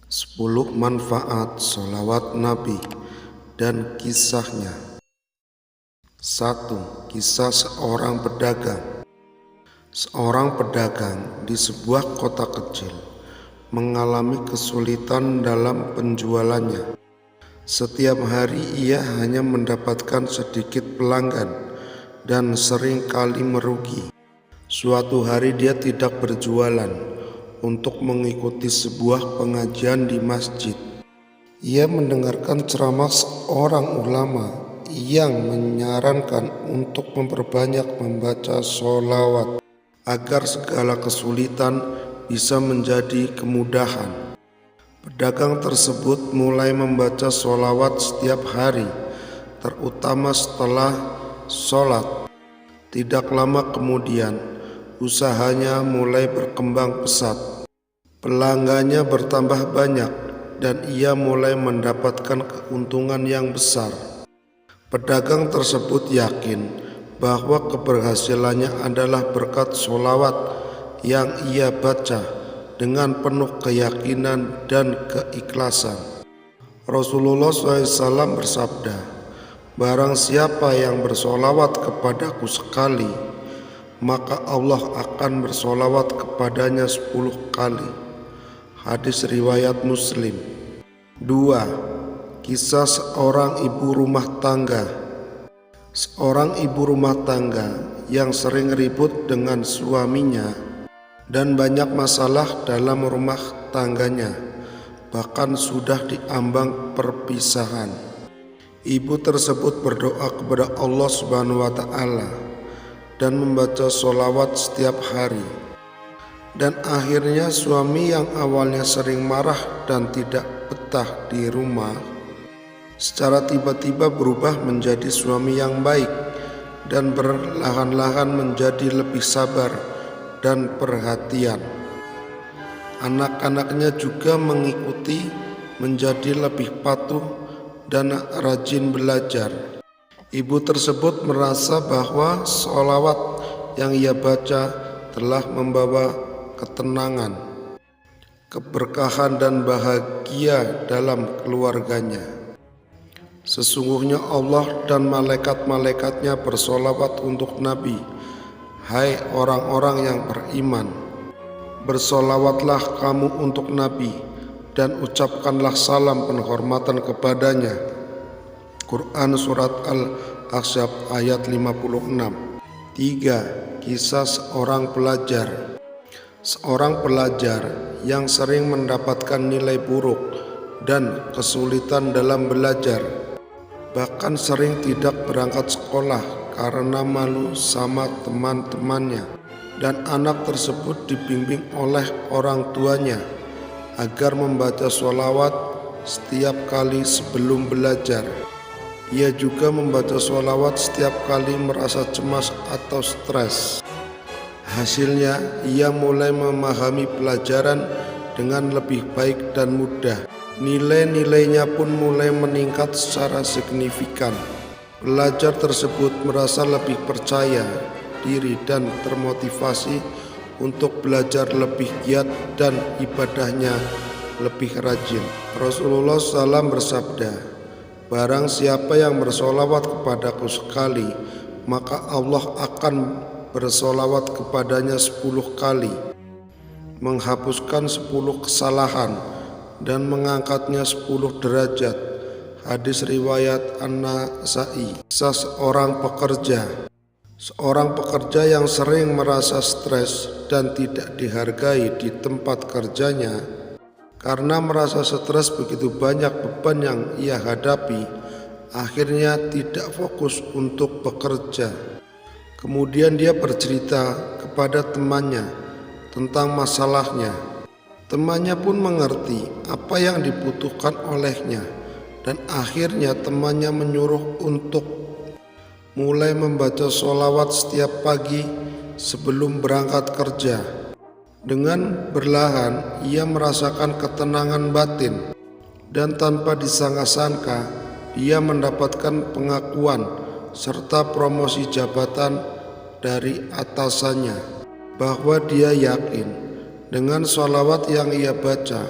10 manfaat sholawat Nabi dan kisahnya. 1. Kisah seorang pedagang. Seorang pedagang di sebuah kota kecil mengalami kesulitan dalam penjualannya. Setiap hari ia hanya mendapatkan sedikit pelanggan dan sering kali merugi. Suatu hari dia tidak berjualan untuk mengikuti sebuah pengajian di masjid. Ia mendengarkan ceramah seorang ulama yang menyarankan untuk memperbanyak membaca sholawat agar segala kesulitan bisa menjadi kemudahan. Pedagang tersebut mulai membaca sholawat setiap hari, terutama setelah sholat. Tidak lama kemudian, usahanya mulai berkembang pesat. Pelanggannya bertambah banyak dan ia mulai mendapatkan keuntungan yang besar. Pedagang tersebut yakin bahwa keberhasilannya adalah berkat sholawat yang ia baca dengan penuh keyakinan dan keikhlasan. Rasulullah SAW bersabda, "Barang siapa yang bersolawat kepadaku sekali, maka Allah akan bersolawat kepadanya 10 kali." Hadis riwayat Muslim. 2. Kisah seorang ibu rumah tangga. Seorang ibu rumah tangga yang sering ribut dengan suaminya dan banyak masalah dalam rumah tangganya, bahkan sudah diambang perpisahan. Ibu tersebut berdoa kepada Allah Subhanahu wa Ta'ala dan membaca sholawat setiap hari. Dan akhirnya suami yang awalnya sering marah dan tidak betah di rumah, secara tiba-tiba berubah menjadi suami yang baik dan perlahan-lahan menjadi lebih sabar dan perhatian. Anak-anaknya juga mengikuti, menjadi lebih patuh dan rajin belajar. Ibu tersebut merasa bahwa sholawat yang ia baca telah membawa ketenangan, keberkahan dan bahagia dalam keluarganya. Sesungguhnya Allah dan malaikat-malaikatnya bersolawat untuk Nabi. Hai orang-orang yang beriman, bersolawatlah kamu untuk Nabi dan ucapkanlah salam penghormatan kepadanya. Quran Surat Al-Ahzab ayat 56. 3. Kisah seorang pelajar. Seorang pelajar yang sering mendapatkan nilai buruk dan kesulitan dalam belajar, bahkan sering tidak berangkat sekolah karena malu sama teman-temannya, dan anak tersebut dibimbing oleh orang tuanya agar membaca sholawat setiap kali sebelum belajar. Ia juga membaca sholawat setiap kali merasa cemas atau stres. Hasilnya, ia mulai memahami pelajaran dengan lebih baik dan mudah. Nilai-nilainya pun mulai meningkat secara signifikan. Pelajar tersebut merasa lebih percaya diri dan termotivasi untuk belajar lebih giat dan ibadahnya lebih rajin. Rasulullah SAW bersabda, "Barang siapa yang bersolawat kepadaku sekali, maka Allah akan bersolawat kepadanya 10 kali, menghapuskan 10 kesalahan dan mengangkatnya 10 derajat." Hadis riwayat An-Nasa'i. Kisah seorang pekerja. Seorang pekerja yang sering merasa stres dan tidak dihargai di tempat kerjanya. Karena merasa stres begitu banyak beban yang ia hadapi, akhirnya tidak fokus untuk bekerja. Kemudian dia bercerita kepada temannya tentang masalahnya. Temannya pun mengerti apa yang dibutuhkan olehnya, dan akhirnya temannya menyuruh untuk mulai membaca sholawat setiap pagi sebelum berangkat kerja. Dengan perlahan ia merasakan ketenangan batin, dan tanpa disangka-sangka dia mendapatkan pengakuan serta promosi jabatan dari atasannya. Bahwa dia yakin dengan sholawat yang ia baca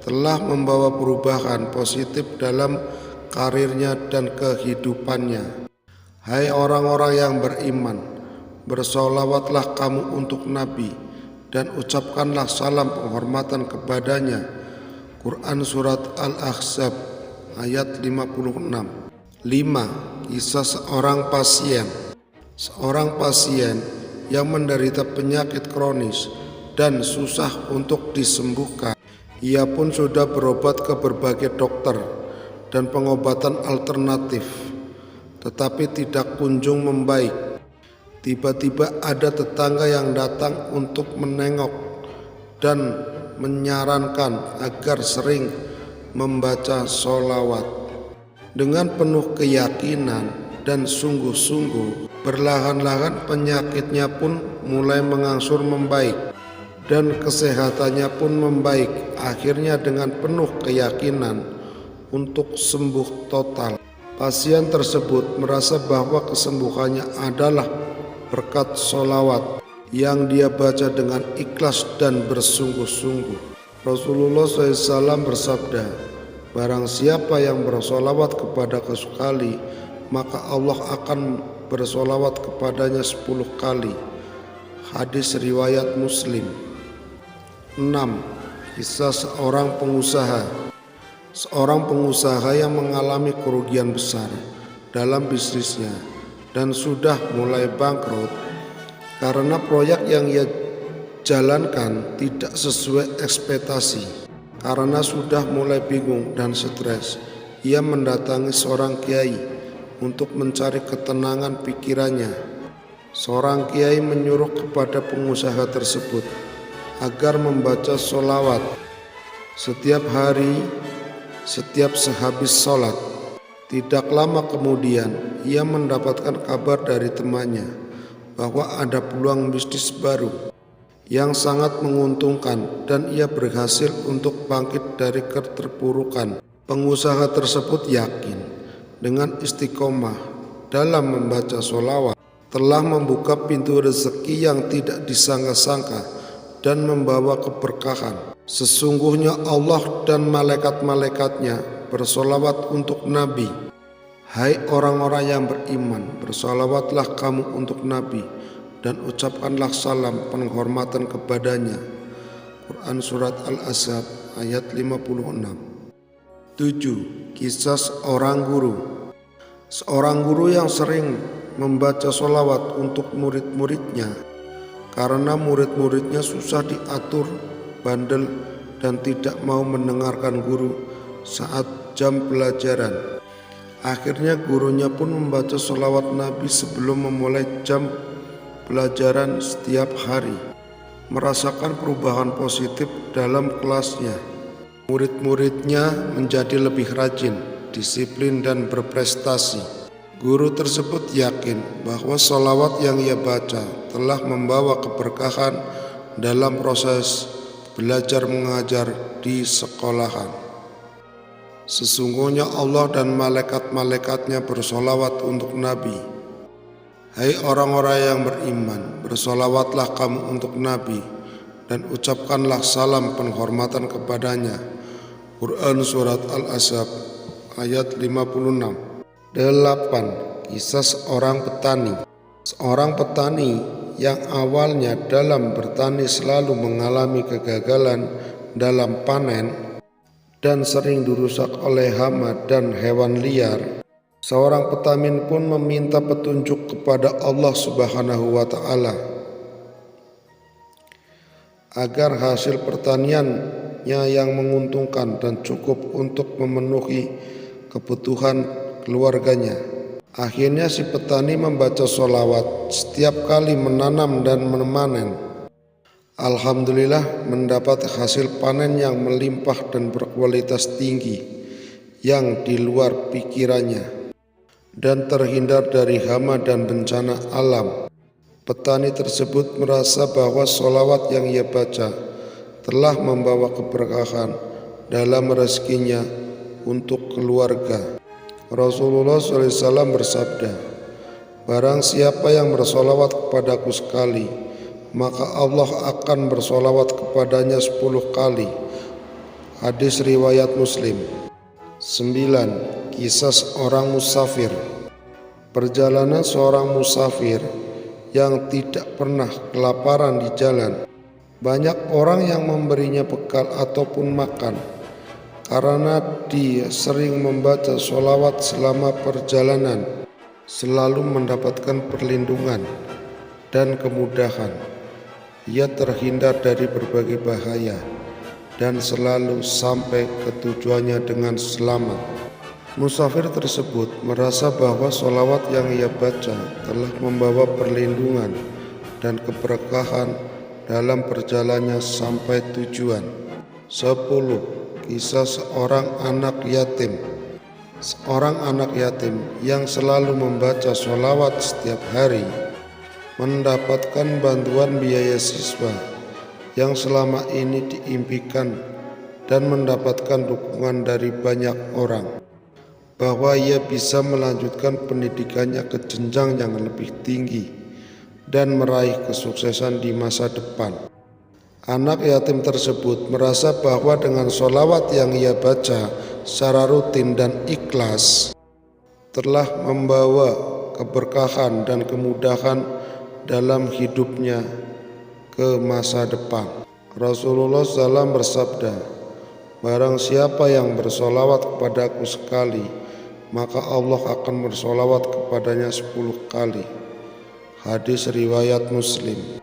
telah membawa perubahan positif dalam karirnya dan kehidupannya. Hai orang-orang yang beriman, bersolawatlah kamu untuk Nabi dan ucapkanlah salam penghormatan kepadanya. Quran Surat Al-Ahzab ayat 56. 5. Kisah seorang pasien. Seorang pasien yang menderita penyakit kronis dan susah untuk disembuhkan. Ia pun sudah berobat ke berbagai dokter dan pengobatan alternatif, tetapi tidak kunjung membaik. Tiba-tiba ada tetangga yang datang untuk menengok dan menyarankan agar sering membaca sholawat. Dengan penuh keyakinan dan sungguh-sungguh, perlahan-lahan penyakitnya pun mulai mengangsur membaik dan kesehatannya pun membaik. Akhirnya dengan penuh keyakinan untuk sembuh total, pasien tersebut merasa bahwa kesembuhannya adalah berkat sholawat yang dia baca dengan ikhlas dan bersungguh-sungguh. Rasulullah SAW bersabda, barang siapa yang bersolawat kepadaku sekali, maka Allah akan bersolawat kepadanya 10 kali. Hadis riwayat Muslim. 6. Kisah seorang pengusaha. Seorang pengusaha yang mengalami kerugian besar dalam bisnisnya dan sudah mulai bangkrut karena proyek yang ia jalankan tidak sesuai ekspektasi. Karena sudah mulai bingung dan stres, ia mendatangi seorang kiai untuk mencari ketenangan pikirannya. Seorang kiai menyuruh kepada pengusaha tersebut agar membaca sholawat setiap hari, setiap sehabis sholat. Tidak lama kemudian, ia mendapatkan kabar dari temannya bahwa ada peluang bisnis baru yang sangat menguntungkan dan ia berhasil untuk bangkit dari keterpurukan. Pengusaha tersebut yakin dengan istiqomah dalam membaca sholawat telah membuka pintu rezeki yang tidak disangka-sangka dan membawa keberkahan. Sesungguhnya Allah dan malaikat-malaikatnya bersolawat untuk Nabi. Hai orang-orang yang beriman, bersolawatlah kamu untuk Nabi dan ucapkanlah salam penghormatan kepadanya. Quran Surat Al-Ahzab ayat 56. 7. Kisah seorang guru. Seorang guru yang sering membaca sholawat untuk murid-muridnya karena murid-muridnya susah diatur, bandel, dan tidak mau mendengarkan guru saat jam pelajaran. Akhirnya gurunya pun membaca sholawat Nabi sebelum memulai jam pelajaran setiap hari. Merasakan perubahan positif dalam kelasnya. Murid-muridnya menjadi lebih rajin, disiplin, dan berprestasi. Guru tersebut yakin bahwa sholawat yang ia baca telah membawa keberkahan dalam proses belajar mengajar di sekolahan. Sesungguhnya Allah dan malaikat-malaikatnya bersolawat untuk Nabi. Hai orang-orang yang beriman, bersolawatlah kamu untuk Nabi dan ucapkanlah salam penghormatan kepadanya. Quran Surat Al-Ahzab ayat 56. 8. Kisah seorang petani. Seorang petani yang awalnya dalam bertani selalu mengalami kegagalan dalam panen dan sering dirusak oleh hama dan hewan liar. Seorang petani pun meminta petunjuk kepada Allah Subhanahu wa Ta'ala agar hasil pertaniannya yang menguntungkan dan cukup untuk memenuhi kebutuhan keluarganya. Akhirnya si petani membaca sholawat setiap kali menanam dan memanen. Alhamdulillah mendapat hasil panen yang melimpah dan berkualitas tinggi yang di luar pikirannya dan terhindar dari hama dan bencana alam. Petani tersebut merasa bahwa sholawat yang ia baca telah membawa keberkahan dalam rezekinya untuk keluarga. Rasulullah SAW bersabda, barang siapa yang bersolawat kepadaku sekali, maka Allah akan bersolawat kepadanya 10 kali. Hadis riwayat Muslim. 9. Kisah seorang musafir. Perjalanan seorang musafir yang tidak pernah kelaparan di jalan. Banyak orang yang memberinya bekal ataupun makan karena dia sering membaca sholawat selama perjalanan, selalu mendapatkan perlindungan dan kemudahan. Ia terhindar dari berbagai bahaya dan selalu sampai ke tujuannya dengan selamat. Musafir tersebut merasa bahwa sholawat yang ia baca telah membawa perlindungan dan keberkahan dalam perjalanannya sampai tujuan. 10. Kisah seorang anak yatim. Seorang anak yatim yang selalu membaca sholawat setiap hari mendapatkan bantuan biaya siswa yang selama ini diimpikan dan mendapatkan dukungan dari banyak orang bahwa ia bisa melanjutkan pendidikannya ke jenjang yang lebih tinggi dan meraih kesuksesan di masa depan. Anak yatim tersebut merasa bahwa dengan sholawat yang ia baca secara rutin dan ikhlas telah membawa keberkahan dan kemudahan dalam hidupnya ke masa depan. Rasulullah SAW bersabda, "Barang siapa yang bersolawat kepadaku sekali, maka Allah akan bersolawat kepadanya 10 kali." Hadis riwayat Muslim.